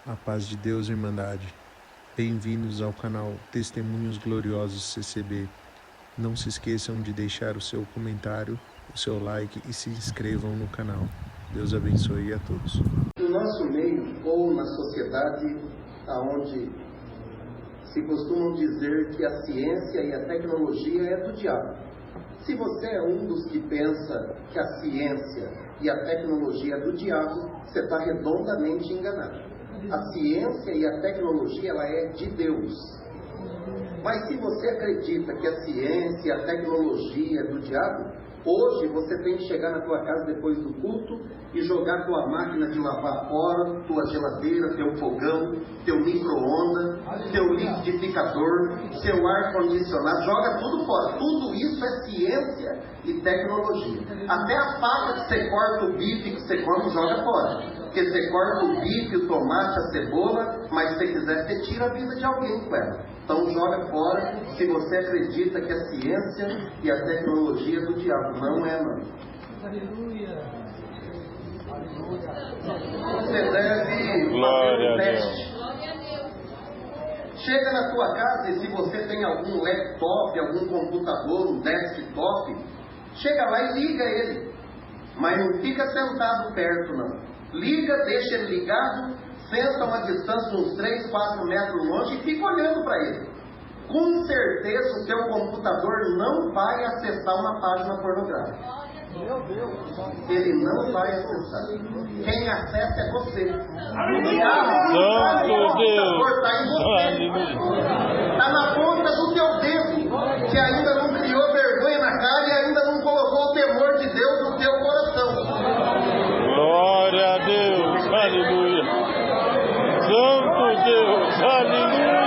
A paz de Deus, Irmandade. Bem-vindos ao canal Testemunhos Gloriosos CCB. Não se esqueçam de deixar o seu comentário, o seu like e se inscrevam no canal. Deus abençoe a todos. No nosso meio ou na sociedade, onde se costumam dizer que a ciência e a tecnologia é do diabo. Se você é um dos que pensa que a ciência e a tecnologia é do diabo, você está redondamente enganado. A ciência e a tecnologia, ela é de Deus. Mas se você acredita que a ciência e a tecnologia é do diabo, hoje você tem que chegar na tua casa depois do culto e jogar tua máquina de lavar fora, tua geladeira, teu fogão, teu micro-ondas, teu liquidificador, seu ar-condicionado, joga tudo fora. Tudo isso é ciência e tecnologia. Até a faca que você corta o bife que você come, joga fora. Porque você corta o bife, o tomate, a cebola, mas se você quiser, você tira a vida de alguém com ela. Então joga fora se você acredita que a ciência e a tecnologia é do diabo. Não é, não. Aleluia. Você deve fazer um teste. Chega na tua casa e se você tem algum laptop, algum computador, um desktop, chega lá e liga ele. Mas não fica sentado perto, não. Liga, deixa ele ligado, senta a uma distância de uns 3, 4 metros longe e fica olhando para ele. Com certeza o teu computador não vai acessar uma página pornográfica. Ele não vai acessar. Quem acessa é você. Santo Deus! Está na ponta do teu dedo, que ainda não criou vergonha na cara e ainda não colocou o temor de Deus no teu coração. Glória a Deus! Aleluia! Santo Deus! Aleluia!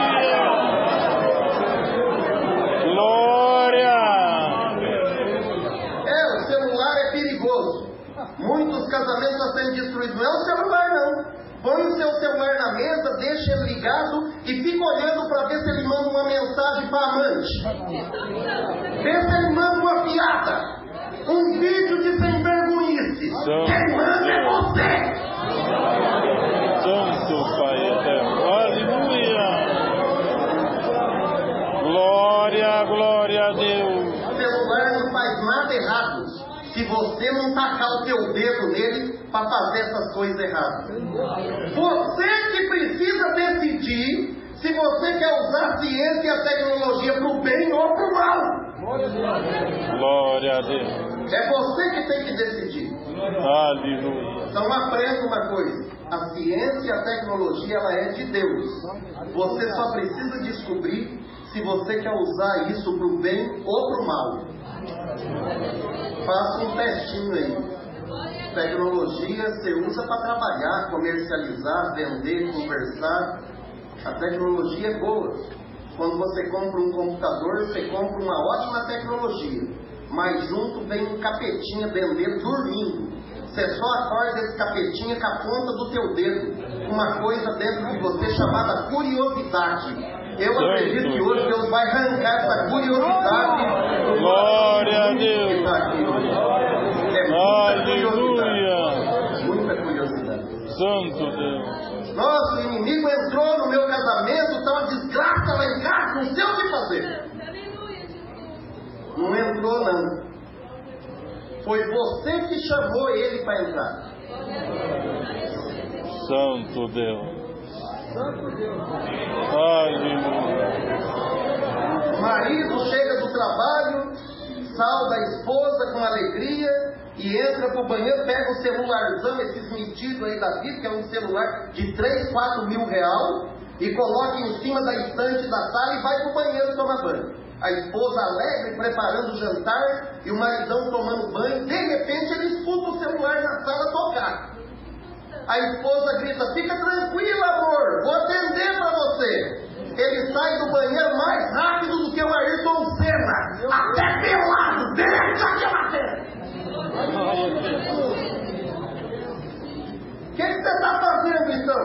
Glória! O celular é perigoso. Muitos casamentos estão sendo destruídos. Não é o celular, não. Põe o seu celular na mesa, deixa ele ligado e fica olhando para ver se ele manda uma mensagem para a amante. Vê se ele manda uma piada. Um vídeo de sem vergonhice. Quem manda é você. Santo Pai eterno. Aleluia! Glória, glória a Deus! O celular não faz nada errado se você não tacar o teu dedo nele para fazer essas coisas erradas. Você que precisa decidir se você quer usar a ciência e a tecnologia para o bem ou para o mal. Glória a Deus! É você que tem que decidir. Aleluia! Então aprenda uma coisa: a ciência e a tecnologia, ela é de Deus. Você só precisa descobrir se você quer usar isso para o bem ou para o mal. Faça um testinho aí. Tecnologia você usa para trabalhar, comercializar, vender, conversar. A tecnologia é boa. Quando você compra um computador, você compra uma ótima tecnologia, mas junto vem um capetinha dentro dele dormindo. Você só acorda esse capetinha com a ponta do teu dedo, uma coisa dentro de você chamada curiosidade. Eu acredito que hoje Deus vai arrancar essa curiosidade. Glória a Deus! Que está aqui hoje. É muita curiosidade. Santo Deus! Nossa, o inimigo entrou no meu casamento, está uma desgraça lá em casa, não sei o que fazer. Não entrou, não. Foi você que chamou ele para entrar. Santo Deus! Aleluia! O marido chega do trabalho, salva a esposa com alegria e entra pro banheiro, pega o celularzão, esses metidos aí da vida, que é um celular de 3, 4 mil real, e coloca em cima da estante da sala e vai pro banheiro tomar banho. A esposa alegre preparando o jantar e o maridão tomando banho. De repente ele escuta o celular na sala tocar. A esposa grita: fica tranquila, amor, vou atender para você. Ele sai do banheiro mais rápido do que o Ayrton Senna, até pelado dentro daquela terra. O que você está fazendo então?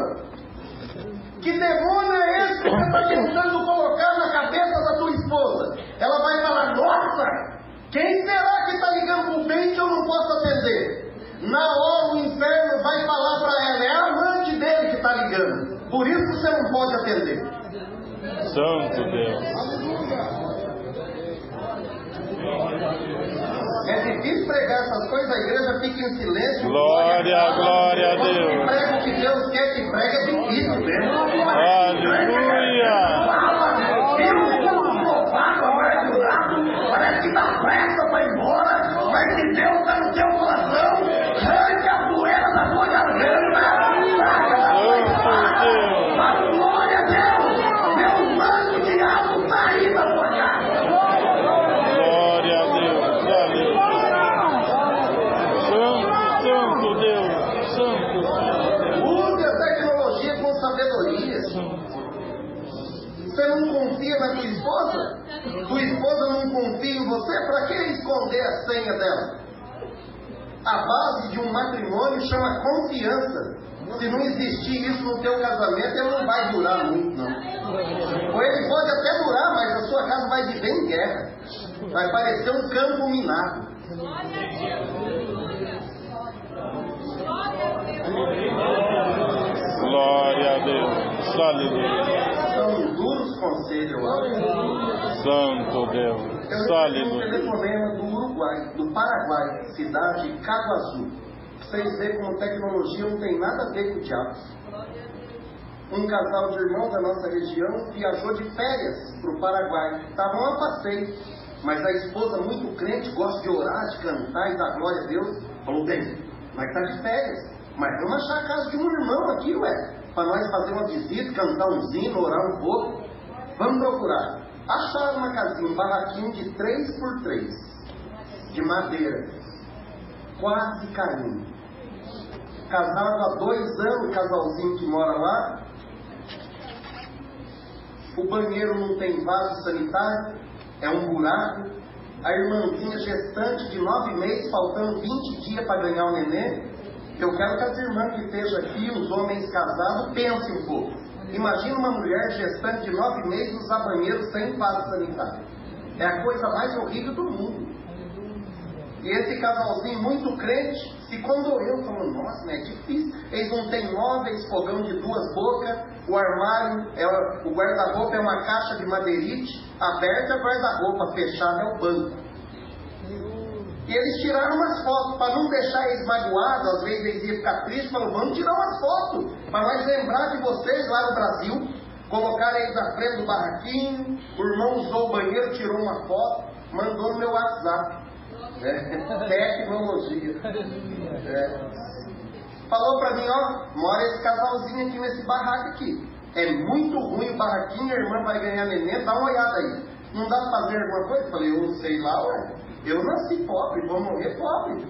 Que demônio é esse que você está tentando colocar na cabeça da tua esposa? Ela vai falar: nossa, quem será que está ligando para o bem que eu não posso atender? Na hora o inferno vai falar para ela: é a amante dele que está ligando. engana. Por isso você não pode atender. Santo Deus. É difícil pregar essas coisas, a igreja fica em silêncio. Glória, glória a Quando Deus. prega o que Deus quer que pregue, é difícil mesmo. Aleluia. Parece que dá pressa para ir embora, mas se Deus está no seu coração, arranque a poeira da sua garganta. Santo Deus. Glória a Deus! Meu santo diabo sair da sua casa. Glória a Deus. Aleluia. Santo Deus. Santo Deus. Use a tecnologia com sabedoria. Você não confia na tua esposa? Tua esposa não confia em você? Para que esconder a senha dela? A base de um matrimônio chama confiança. Se não existir isso no teu casamento, ele não vai durar muito, não. Ou ele pode até durar, mas a sua casa vai viver em guerra. Vai parecer um campo minado. Glória a Deus. Aleluia. São duros conselhos, eu acho. Santo Deus. Eu recebi um Aleluia. telefonema do Uruguai, do Paraguai, cidade de Caguaçu. Vocês veem como tecnologia não tem nada a ver com o diabo. Um casal de irmãos da nossa região viajou de férias para o Paraguai. Estavam a passeio, mas a esposa, muito crente, gosta de orar, de cantar e dar glória a Deus. Falou, bem, mas está de férias. Mas vamos achar a casa de um irmão aqui, ué. Para nós fazer uma visita, cantar um hino, orar um pouco. Vamos procurar. Acharam uma casinha, um barraquinho de 3x3, de madeira. Quase caindo. Casado há 2 anos, o casalzinho que mora lá. O banheiro não tem vaso sanitário, é um buraco. A irmãzinha gestante de 9 meses, faltando 20 dias para ganhar o neném. Eu quero que as irmãs que estejam aqui, os homens casados, pensem um pouco. Imagina uma mulher gestante de 9 meses usar banheiro sem vaso sanitário. É a coisa mais horrível do mundo. E esse casalzinho muito crente se condoeu, falando, nossa, não é difícil. Eles não têm móveis, fogão de 2 bocas, o armário, o guarda-roupa é uma caixa de madeirite, aberta é o guarda-roupa, fechado é o banco. E eles tiraram umas fotos, para não deixar eles magoados, às vezes eles iam ficar tristes, falaram, vamos tirar umas fotos, para nós lembrar de vocês lá no Brasil. Colocaram eles na frente do barraquinho, o irmão usou o banheiro, tirou uma foto, mandou no meu WhatsApp. Tecnologia. Falou para mim, ó, mora esse casalzinho aqui nesse barraco aqui. É muito ruim o barraquinho, a irmã vai ganhar neném, dá uma olhada aí. Não dá para fazer alguma coisa? Falei, eu sei lá, ué. Eu nasci pobre, vou morrer pobre.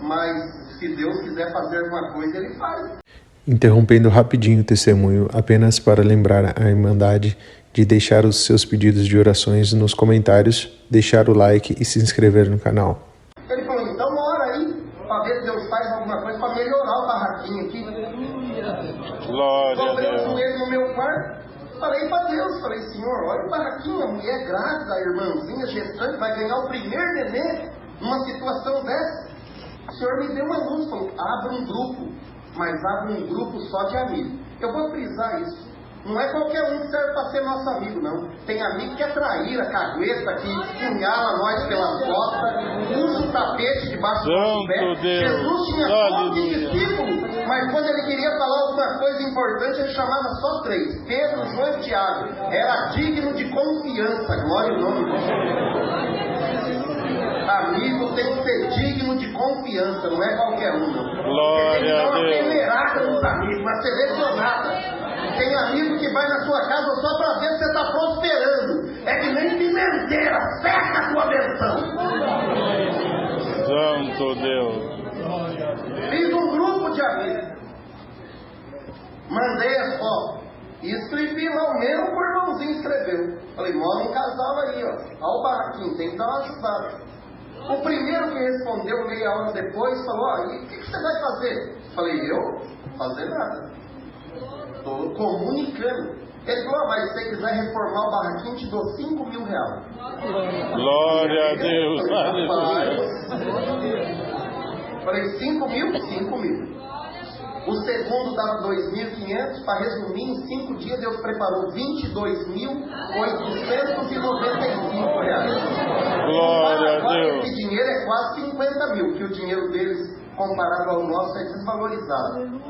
Mas se Deus quiser fazer alguma coisa, Ele faz. Interrompendo rapidinho o testemunho, apenas para lembrar a Irmandade de deixar os seus pedidos de orações nos comentários, deixar o like e se inscrever no canal. Ele falou, então ora aí, para ver se Deus faz alguma coisa para melhorar o barraquinho aqui. Glória a Dobrei o Deus. joelho no meu quarto. Falei para Deus, falei, Senhor, olha o barraquinho, a mulher grávida, a irmãzinha gestante, vai ganhar o primeiro neném numa situação dessa. O Senhor me deu uma luz, falou, abra um grupo, mas abra um grupo só de amigos. Eu vou frisar isso. Não é qualquer um que serve para ser nosso amigo, não. Tem amigo que é traíra, cagueta, que punhala nós pelas costas, usa o tapete debaixo do pé. Santo Deus. Jesus tinha 9 discípulos, mas quando ele queria falar alguma coisa importante, ele chamava só 3. Pedro, João e Tiago. Era digno de confiança. Glória ao nome de Deus. Amigo tem que ser digno de confiança, não é qualquer um, não. Glória a Você tem que dar uma Deus. peneirada nos amigos, uma selecionada. Tem amigo que vai na sua casa só para ver se você está prosperando. É que nem pimenteira, seca a tua benção. Santo Deus. Fiz um grupo de amigos. Mandei as fotos. E escrevi lá o mesmo que o irmãozinho escreveu. Falei, mora um casal aí, ó. Olha o barraquinho, tem que dar uma ajudada. O primeiro que respondeu meia hora depois falou, ó, e o que você vai fazer? Falei, eu? Fazer nada. Estou comunicando. Ele falou, mas se você quiser reformar o barraquinho, te dou 5 mil reais. Glória a Deus. Falei, 5 mil? 5 mil. O segundo dava 2.500. Para resumir, em 5 dias Deus preparou 22.895 reais. Glória a Agora Deus. esse dinheiro é quase 50 mil, que o dinheiro deles, comparado ao nosso, é desvalorizado.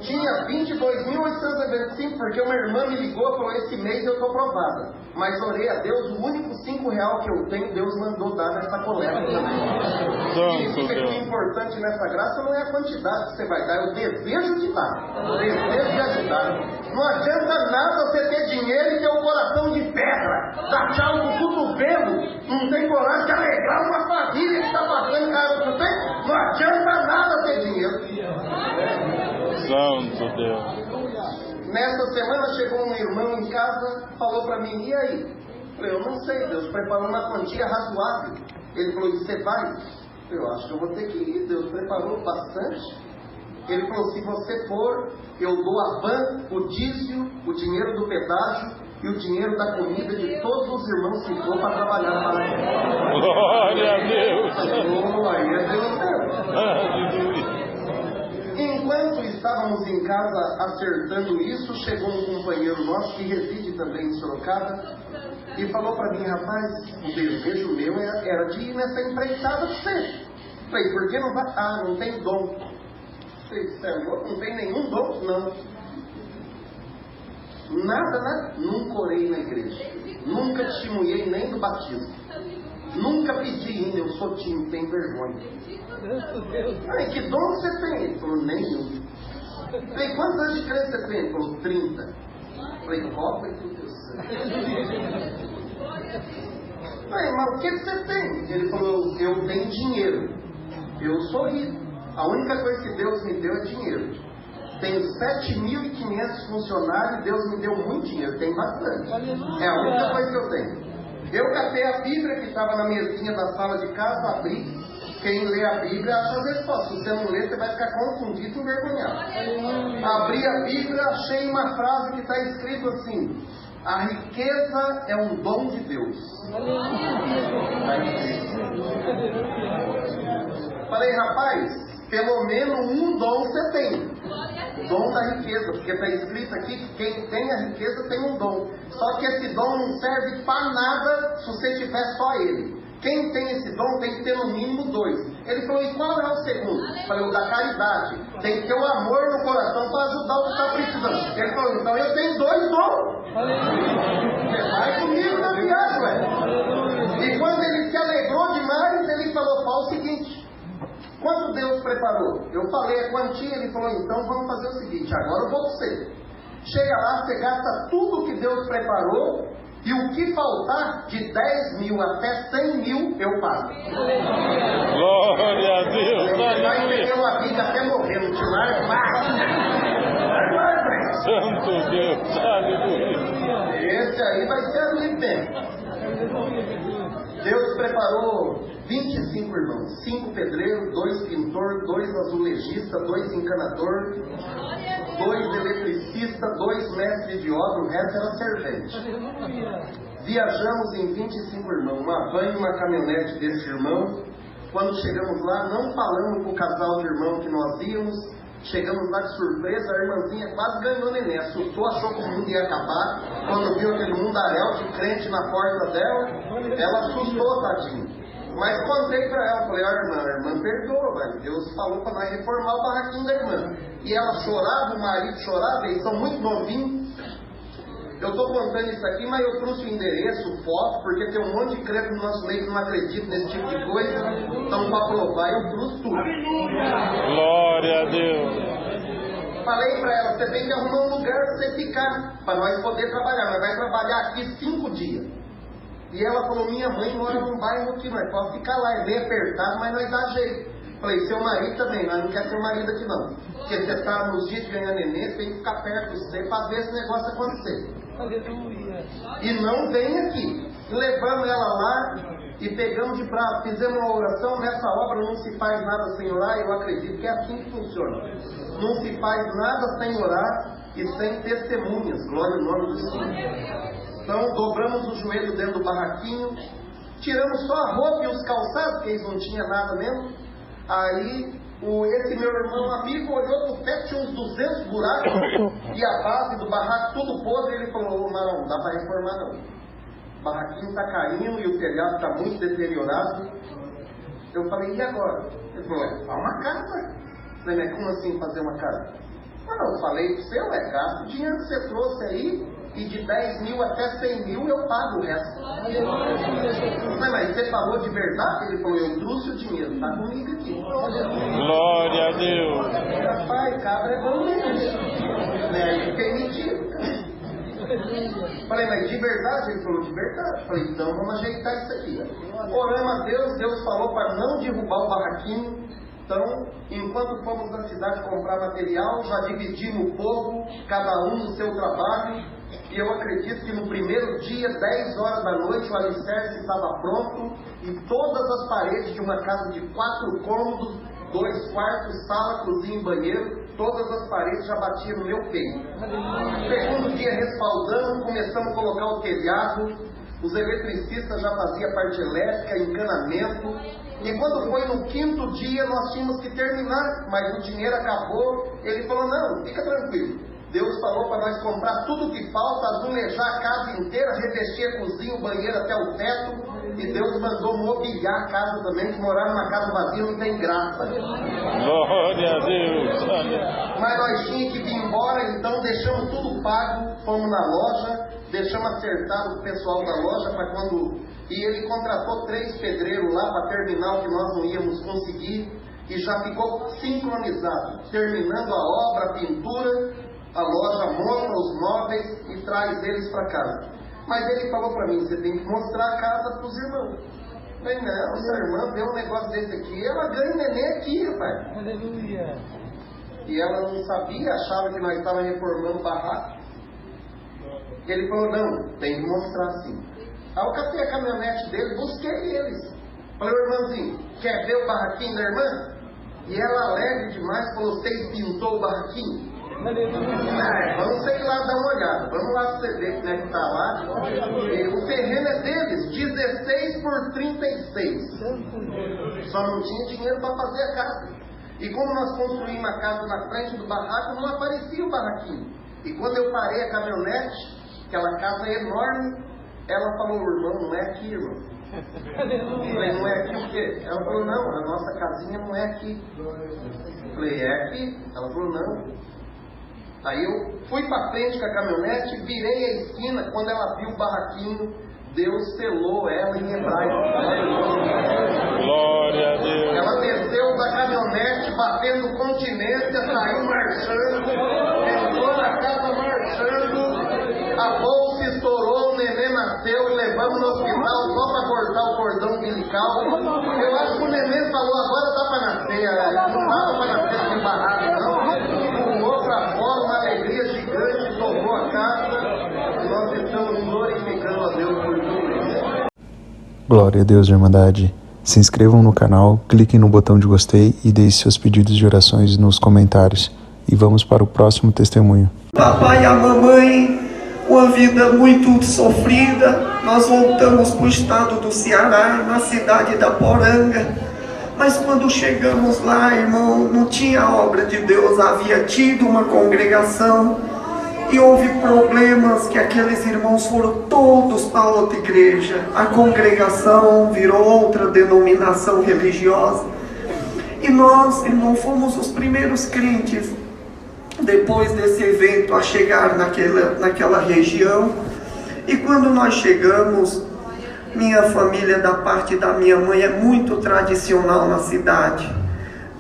Tinha 22.895, porque uma irmã me ligou e falou: esse mês eu estou provada. Mas orei a Deus, o único R$5 que eu tenho, Deus mandou dar nessa coleta também. Significa que o importante nessa graça não é a quantidade que você vai dar, é o desejo de dar, o desejo de ajudar. Não adianta nada você ter dinheiro e ter um coração de pedra, dar tchau com o cotovelo, não tem coragem de alegrar uma família que está passando cara, não tem? Não adianta nada ter dinheiro. Santo Deus. Nessa semana chegou um irmão em casa, falou para mim: e aí? Eu falei: eu não sei, Deus preparou uma quantia razoável. Ele falou: e você vai? Eu acho que eu vou ter que ir, Deus preparou bastante. Ele falou: se você for, eu dou a van, o dízimo, o dinheiro do pedágio e o dinheiro da comida de todos os irmãos que for para trabalhar para ele. Glória a Deus. Oh, aí é Deus mesmo. Aleluia. Enquanto estávamos em casa acertando isso, chegou um companheiro nosso que reside também em Sorocaba e falou para mim: rapaz, o desejo meu era de ir nessa empreitada de você. Falei: por que não vai? Ah, não tem dom. Falei: você é louco? Não tem nenhum dom? Não. Nada, né? Nunca orei na igreja. Nunca testemunhei nem do batismo. Nunca pedi ainda, eu sou tímido, tenho vergonha. Ai, que dom você tem? Ele falou: nenhum. Falei: quantos anos de crença você tem? Ele falou: 30. Falei: qual foi tudo isso? Falei: mas o que você tem? Ele falou: eu tenho dinheiro. Eu sou rico. A única coisa que Deus me deu é dinheiro. Tenho 7.500 funcionários e Deus me deu muito dinheiro. Tem bastante. É a única coisa que eu tenho. Eu catei a Bíblia que estava na mesinha da sala de casa, abri. Quem lê a Bíblia acha às vezes fácil. Se você não lê, você vai ficar confundido e envergonhado. Abri a Bíblia, achei uma frase que está escrito assim: a riqueza é um dom de Deus. Falei: rapaz, pelo menos um dom você tem. Dom da riqueza, porque está escrito aqui que quem tem a riqueza tem um dom. Só que esse dom não serve para nada se você tiver só ele. Quem tem esse dom tem que ter no mínimo 2. Ele falou: e qual é o segundo? Falei: o da caridade. Tem que ter o amor no coração para ajudar o que está precisando. Ele falou: então eu tenho 2 dons. Você vai comigo na viagem, ué. E quando ele se alegrou demais, ele falou: fala o seguinte: quando Deus preparou? Eu falei a quantia, ele falou: então vamos fazer o seguinte, agora eu vou para você. Chega lá, você gasta tudo que Deus preparou, e o que faltar, de 10.000 até 100.000, eu pago. Glória a Deus. Você vai pegar uma vida até morrer, não te larga mais. Santo Deus. Aleluia. Esse aí vai ser a minha tempo. Deus preparou 25 irmãos, 5 pedreiros, 2 pintores, 2 azulejistas, 2 encanadores, 2 eletricistas, 2 mestres de obra, o resto era servente. Viajamos em 25 irmãos, uma van e uma caminhonete desse irmão. Quando chegamos lá, não falamos com o casal de irmão que nós íamos. Chegamos lá de surpresa, a irmãzinha quase ganhou neném, assustou, achou que o mundo ia acabar. Quando viu aquele mundaréu de crente na porta dela, ela assustou, tadinha. Mas contei pra ela, falei: ó, irmã, a irmã perdoa, velho. Deus falou pra nós reformar o barraquinho da irmã. E ela chorava, o marido chorava, eles são muito novinhos. Eu estou contando isso aqui, mas eu trouxe o endereço, foto, porque tem um monte de crente no nosso meio que não acredita nesse tipo de coisa. Então, para provar, eu trouxe tudo. Glória a Deus. Falei para ela: você tem que arrumar um lugar para você ficar, para nós poder trabalhar. Nós vamos trabalhar aqui 5 dias. E ela falou: minha mãe mora num bairro aqui, nós podemos ficar lá. É bem apertado, mas nós dá jeito. Falei: seu marido também, nós não quer seu marido aqui não. Porque você está nos dias de ganhar neném, você tem que ficar perto de você para ver esse negócio acontecer. Aleluia. E não vem aqui. Levamos ela lá e pegamos de prato, fizemos uma oração. Nessa obra não se faz nada sem orar, eu acredito que é assim que funciona. Não se faz nada sem orar e sem testemunhas. Glória ao nome do Senhor. Então dobramos o joelho dentro do barraquinho, tiramos só a roupa e os calçados, porque eles não tinham nada mesmo. Aí Esse meu irmão amigo olhou pro teto, tinha uns 200 buracos e a base do barraco tudo podre. Ele falou: não dá para reformar não. O barraquinho está caindo e o telhado está muito deteriorado. Eu falei: e agora? Ele falou: faz uma casa. Eu falei: mas como assim fazer uma casa? Não, eu falei pro seu, gasto o dinheiro que você trouxe aí, e de 10 mil até 100 mil eu pago o resto. Mas você falou de verdade? Ele falou: eu trouxe o dinheiro, está comigo aqui. Glória a Deus. Rapaz, cabra é bom mesmo. Né? Fiquei mentindo. Falei: mas de verdade? Ele falou: de verdade. Falei: então vamos ajeitar isso aqui. Oramos a Deus, Deus falou para não derrubar o barraquinho. Então, enquanto fomos na cidade comprar material, já dividimos o povo, cada um no seu trabalho. E eu acredito que no primeiro dia, 10 horas da noite, o alicerce estava pronto e todas as paredes de uma casa de 4 cômodos, 2 quartos, sala, cozinha e banheiro, todas as paredes já batiam no meu peito. Segundo dia, respaldando, começamos a colocar o telhado. Os eletricistas já faziam parte elétrica, encanamento. E quando foi no 5º dia, nós tínhamos que terminar, mas o dinheiro acabou. Ele falou: não, fica tranquilo. Deus falou para nós comprar tudo o que falta, azulejar a casa inteira, revestir a cozinha, o banheiro até o teto. E Deus mandou mobiliar a casa também, que morar numa casa vazia não tem graça. Glória a Deus. Mas nós tínhamos que vir embora, então deixamos tudo pago, fomos na loja, deixamos acertado o pessoal da loja para quando... E ele contratou 3 pedreiros lá para terminar o que nós não íamos conseguir. E já ficou sincronizado. Terminando a obra, a pintura, a loja monta os móveis e traz eles para casa. Mas ele falou para mim: você tem que mostrar a casa para os irmãos. Eu falei: não, sua irmã vê um negócio desse aqui, ela ganha neném aqui, rapaz. Aleluia. E ela não sabia, achava que nós estávamos reformando o barraco. Ele falou: não, tem que mostrar sim. Aí eu catei a caminhonete dele, busquei eles. Falei: irmãozinho, quer ver o barraquinho da irmã? E ela, alegre demais, falou: vocês pintou o barraquinho? Vamos sair lá dar uma olhada. Vamos lá para você ver como é que está lá. O terreno é deles, 16 por 36. Só não tinha dinheiro para fazer a casa. E como nós construímos a casa na frente do barraco, não aparecia o barraquinho. E quando eu parei a caminhonete, aquela casa é enorme, ela falou: irmão, não é aqui, irmão. Eu falei: não é aqui o quê? Ela falou: não, a nossa casinha não é aqui. Eu falei: é aqui? Ela falou: não. Aí eu fui para frente com a caminhonete, virei a esquina. Quando ela viu o barraquinho, Deus selou ela em hebraico. Glória a Deus. Ela desceu da caminhonete, batendo continência, saiu marchando, entrou na casa marchando, a bolsa estourou, o neném nasceu e levamos no hospital só para cortar o cordão umbilical. Eu acho que o neném falou: agora dá para nascer. Não dava para nascer sem barraco, não. Pulou para fora, uma alegria gigante, tomou a casa. Nós estamos glorificando a Deus por tudo isso. Glória a Deus, Irmandade. Se inscrevam no canal, cliquem no botão de gostei e deixem seus pedidos de orações nos comentários. E vamos para o próximo testemunho. Papai e a mamãe, uma vida muito sofrida. Nós voltamos para o estado do Ceará, na cidade da Poranga. Mas quando chegamos lá, irmão, não tinha obra de Deus, havia tido uma congregação e houve problemas que aqueles irmãos foram todos para outra igreja. A congregação virou outra denominação religiosa. E nós, irmão, fomos os primeiros crentes, depois desse evento, a chegar naquela região. E quando nós chegamos, minha família, da parte da minha mãe, é muito tradicional na cidade.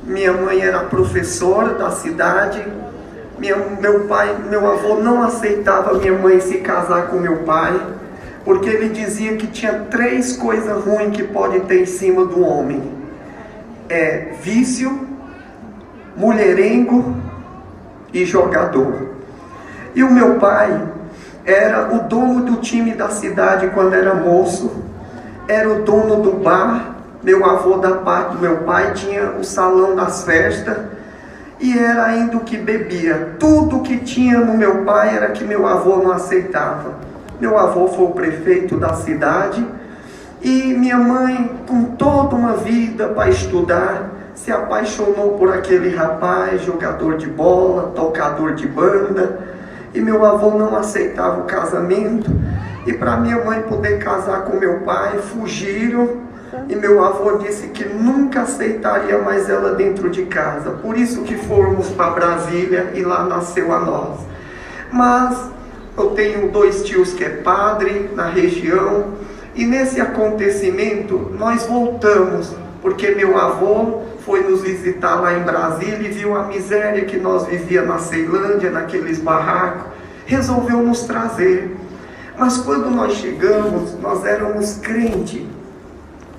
Minha mãe era professora da cidade. Meu avô não aceitava minha mãe se casar com meu pai, porque ele dizia que tinha 3 coisas ruins que pode ter em cima do homem: vício, mulherengo e jogador. E o meu pai era o dono do time da cidade quando era moço, era o dono do bar. Meu avô, da parte do meu pai, tinha o salão das festas e era ainda o que bebia. Tudo que tinha no meu pai era que meu avô não aceitava. Meu avô foi o prefeito da cidade e minha mãe, com toda uma vida para estudar, se apaixonou por aquele rapaz, jogador de bola, tocador de banda, e meu avô não aceitava o casamento, e para minha mãe poder casar com meu pai, fugiram, e meu avô disse que nunca aceitaria mais ela dentro de casa, por isso que fomos para Brasília e lá nasceu a nós. Mas eu tenho 2 tios que é padre na região, e nesse acontecimento nós voltamos, porque meu avô foi nos visitar lá em Brasília e viu a miséria que nós vivíamos na Ceilândia, naqueles barracos, resolveu nos trazer. Mas quando nós chegamos, nós éramos crentes.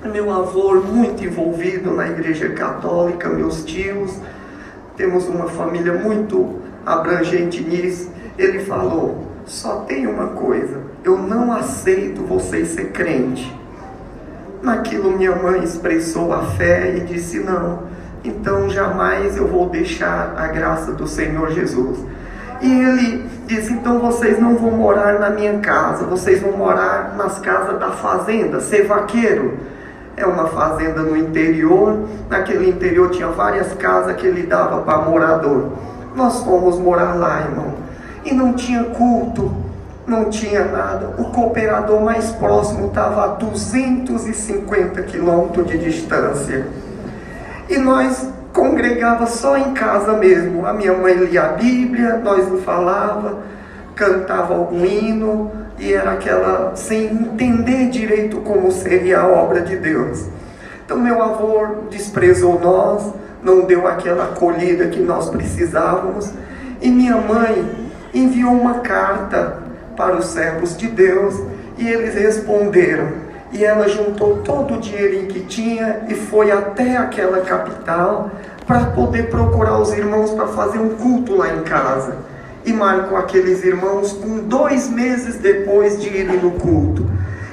Meu avô muito envolvido na igreja católica, meus tios, temos uma família muito abrangente nisso. Ele falou: só tem uma coisa, eu não aceito vocês ser crente. Naquilo minha mãe expressou a fé e disse: não, então jamais eu vou deixar a graça do Senhor Jesus. E ele disse: então vocês não vão morar na minha casa, vocês vão morar nas casas da fazenda, ser vaqueiro. É uma fazenda no interior, naquele interior tinha várias casas que ele dava para morador. Nós fomos morar lá, irmão, e não tinha culto, não tinha nada. O cooperador mais próximo estava a 250 quilômetros de distância. E nós congregava só em casa mesmo. A minha mãe lia a Bíblia, nós não falava, cantava algum hino, e era aquela, sem entender direito como seria a obra de Deus. Então meu avô desprezou nós, não deu aquela acolhida que nós precisávamos, e minha mãe enviou uma carta para os servos de Deus, e eles responderam, e ela juntou todo o dinheirinho que tinha e foi até aquela capital para poder procurar os irmãos para fazer um culto lá em casa. E marcou aqueles irmãos 2 meses depois de irem no culto.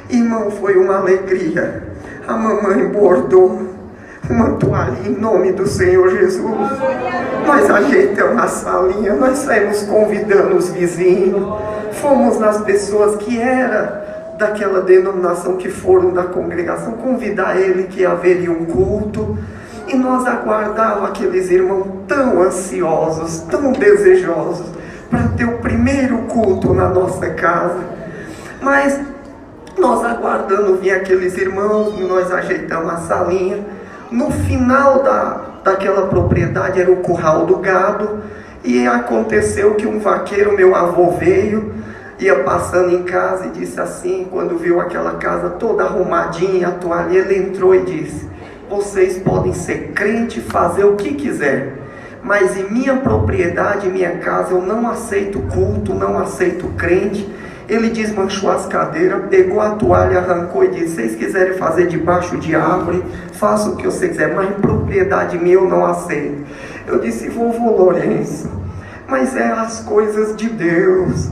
Irmão, foi uma alegria. A mamãe bordou uma toalha em nome do Senhor Jesus. Nós ajeitamos a salinha, nós saímos convidando os vizinhos, fomos nas pessoas que era daquela denominação, que foram da congregação, convidar ele que haveria um culto. E nós aguardávamos aqueles irmãos tão ansiosos, tão desejosos para ter o primeiro culto na nossa casa. Mas nós aguardando vir aqueles irmãos, nós ajeitamos a salinha. No final daquela propriedade era o curral do gado, e aconteceu que um vaqueiro, meu avô, veio, ia passando em casa e disse assim, quando viu aquela casa toda arrumadinha, a toalha, ele entrou e disse: vocês podem ser crente, fazer o que quiser, mas em minha propriedade, minha casa, eu não aceito culto, não aceito crente. Ele desmanchou as cadeiras, pegou a toalha, arrancou e disse: vocês quiserem fazer debaixo de árvore, façam o que vocês quiserem, mas em propriedade minha eu não aceito. Eu disse: vovô Lourenço, mas é as coisas de Deus,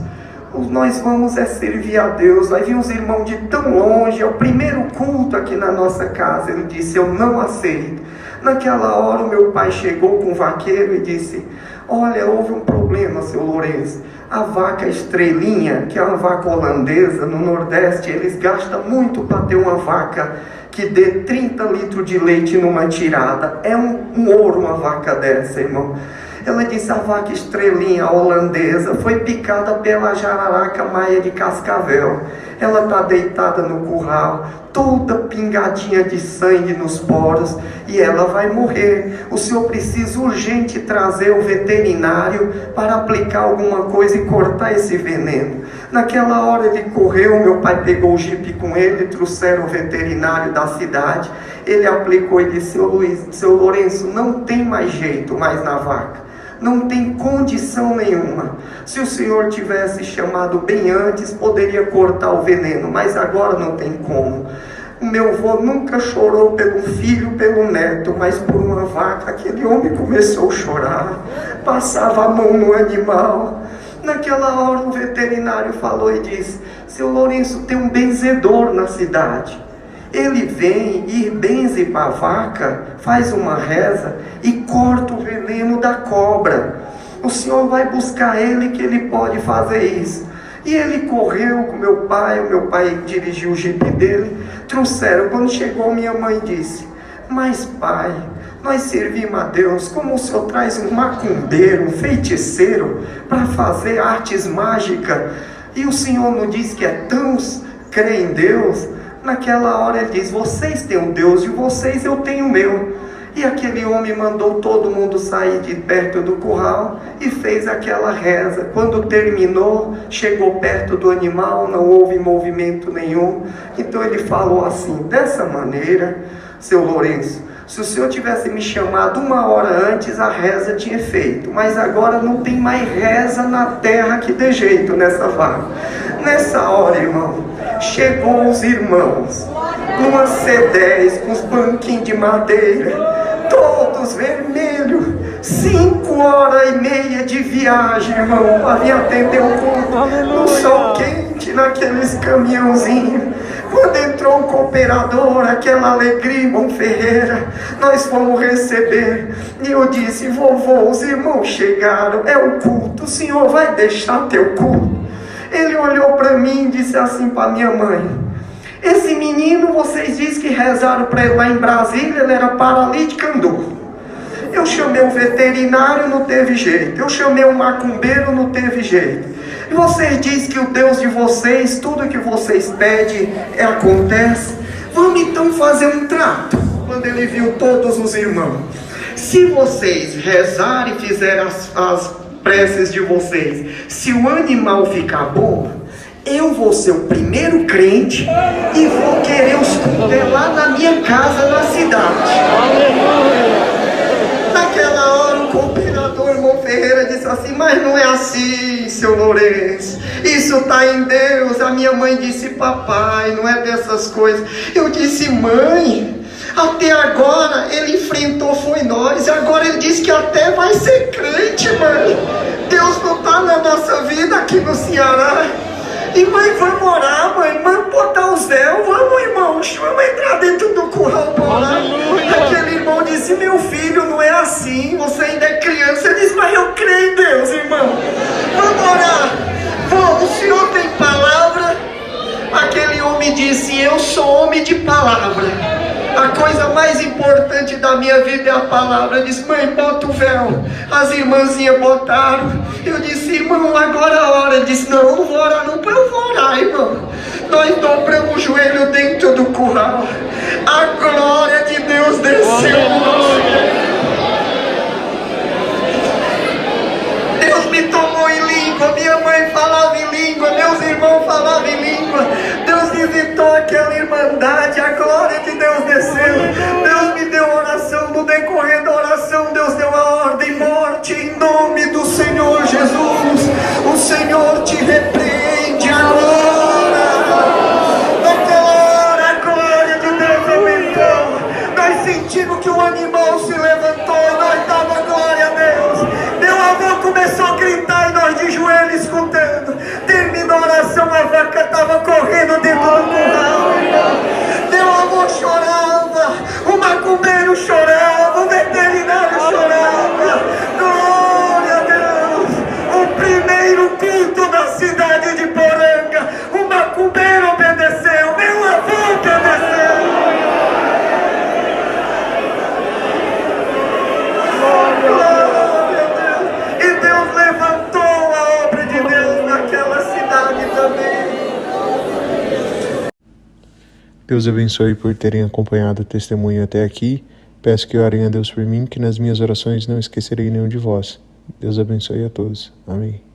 nós vamos servir a Deus. Vai vir os irmãos de tão longe, é o primeiro culto aqui na nossa casa. Ele disse: eu não aceito. Naquela hora o meu pai chegou com o vaqueiro e disse: olha, houve um problema, seu Lourenço. A vaca estrelinha, que é uma vaca holandesa, no Nordeste, eles gastam muito para ter uma vaca que dê 30 litros de leite numa tirada. É um ouro uma vaca dessa, irmão. Ela disse: a vaca estrelinha holandesa foi picada pela jararaca maia de Cascavel. Ela está deitada no curral, toda pingadinha de sangue nos poros, e ela vai morrer. O senhor precisa urgente trazer o veterinário para aplicar alguma coisa e cortar esse veneno. Naquela hora ele correu, meu pai pegou o jipe com ele, trouxeram o veterinário da cidade. Ele aplicou e disse: seu Lourenço, não tem mais jeito mais na vaca. Não tem condição nenhuma. Se o senhor tivesse chamado bem antes, poderia cortar o veneno, mas agora não tem como. O meu avô nunca chorou pelo filho, pelo neto, mas por uma vaca. Aquele homem começou a chorar, passava a mão no animal. Naquela hora o veterinário falou e disse: seu Lourenço, tem um benzedor na cidade. Ele vem e benze para a vaca, faz uma reza e corta o veneno da cobra. O senhor vai buscar ele, que ele pode fazer isso. E ele correu com meu pai, o meu pai dirigiu o jipe dele, trouxeram. Quando chegou, minha mãe disse: mas pai, Nós servimos a Deus como o Senhor traz um macumbeiro, um feiticeiro, para fazer artes mágicas. E o Senhor não diz que é tão crer em Deus. Naquela hora ele diz, vocês têm um Deus de vocês, eu tenho o meu. E aquele homem mandou todo mundo sair de perto do curral e fez aquela reza. Quando terminou, chegou perto do animal, não houve movimento nenhum. Então ele falou assim, dessa maneira, seu Lourenço, se o senhor tivesse me chamado 1 hora antes, a reza tinha feito. Mas agora não tem mais reza na terra que dê jeito nessa vaga. Nessa hora, irmão, chegou os irmãos, numa C10, com os banquinhos de madeira, todos vermelhos, 5h30 de viagem, irmão, para vir atender o culto, no sol quente, naqueles caminhãozinhos. Quando entrou o cooperador, aquela alegria, irmão Ferreira, nós fomos receber. E eu disse, vovô, os irmãos chegaram, é o culto, o senhor vai deixar teu culto? Ele olhou para mim e disse assim para minha mãe, esse menino, vocês dizem que rezaram para ele lá em Brasília, ele era paralítico, andou. Eu chamei o veterinário, não teve jeito. Eu chamei o macumbeiro, não teve jeito. E vocês dizem que o Deus de vocês, tudo que vocês pedem, acontece. Vamos então fazer um trato. Quando ele viu todos os irmãos, se vocês rezarem e fizerem as preces de vocês, se o animal ficar bom, eu vou ser o primeiro crente e vou querer os cultos lá na minha casa, na cidade. Naquela hora o cooperador, irmão Ferreira, disse assim, mas não é assim, seu Lourenço, isso está em Deus. A minha mãe disse, papai, não é dessas coisas. Eu disse, mãe, até agora ele enfrentou foi nós, e agora ele disse que até vai ser crente, mãe. Deus não está na nossa vida aqui no Ceará. E mãe, vamos orar, mãe, vamos botar os véus, vamos, irmãos, vamos entrar dentro do curral para orar. Aquele irmão disse, meu filho, não é assim, você ainda é criança. Ele disse, mas eu creio em Deus, irmão, vamos orar. Bom, o senhor tem palavra? Aquele homem disse, eu sou homem de palavra. A coisa mais importante da minha vida é a palavra. Eu disse, mãe, bota o véu. As irmãzinhas botaram. Eu disse, irmão, agora é a hora. Ele disse, não, não vou orar não. Eu vou orar, irmão. Nós dobramos o joelho dentro do curral. A glória de Deus desceu no nosso meio. Deus me tomou em língua. Minha mãe falava em língua. Meus irmãos falavam em língua. Deus visitou aquela irmandade. A glória de Deus desceu. Deus me deu oração. No decorrer da oração, Deus deu a ordem: morte em nome do Senhor Jesus. O Senhor te repreende agora. Naquela hora a glória de Deus aumentou. Nós sentimos que o animal se levantou. Nós dávamos glória a Deus. Meu avô começou a gritar e nós de joelho escutando. Terminou a oração, a vaca estava correndo dentro do curral. Meu avô chorava, o macumbeiro chorava, o veterinário chorava. Glória a Deus! O primeiro culto da cidade de Poranga, o macumbeiro obedeceu, meu avô obedeceu. Glória a Deus! E Deus levantou a obra de Deus naquela cidade também. Deus abençoe por terem acompanhado o testemunho até aqui. Peço que orem a Deus por mim, que nas minhas orações não esquecerei nenhum de vós. Deus abençoe a todos. Amém.